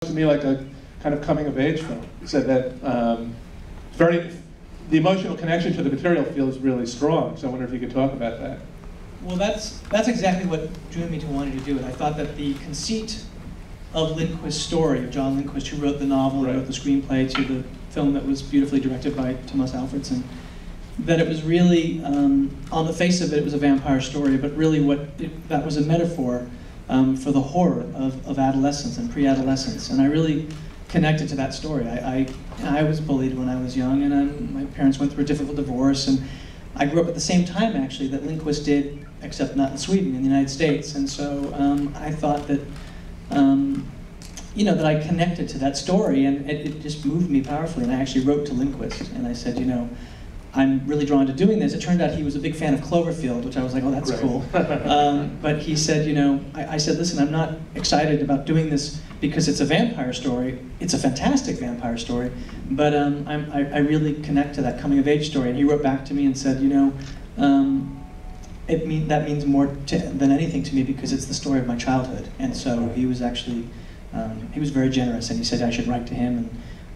to me like a kind of coming-of-age film. He said that the emotional connection to the material feels really strong. So I wonder if you could talk about that. Well, that's exactly what drew me to wanting to do it. I thought that the conceit of Lindquist's story, of John Lindquist, who wrote the novel and wrote the screenplay to the film that was beautifully directed by Thomas Alfredson, that it was really, on the face of it, it was a vampire story, but really that was a metaphor for the horror of adolescence and pre-adolescence. And I really connected to that story. I was bullied when I was young, and my parents went through a difficult divorce, and I grew up at the same time, actually, that Lindquist did, except not in Sweden, in the United States. And so I thought that, that I connected to that story, and it just moved me powerfully. And I actually wrote to Lindquist, and I said, I'm really drawn to doing this. It turned out he was a big fan of Cloverfield, which I was like, oh, that's cool. But he said, I said, listen, I'm not excited about doing this because it's a vampire story. It's a fantastic vampire story, but I really connect to that coming-of-age story. And he wrote back to me and said, that means more than anything to me because it's the story of my childhood. And so he was actually, he was very generous, and he said I should write to him.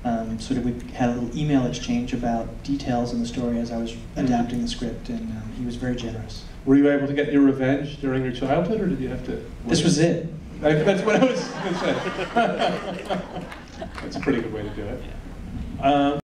And sort of we had a little email exchange about details in the story as I was adapting the script, and he was very generous. Were you able to get your revenge during your childhood, or did you have to? This was it. That's what I was going to say. That's a pretty good way to do it.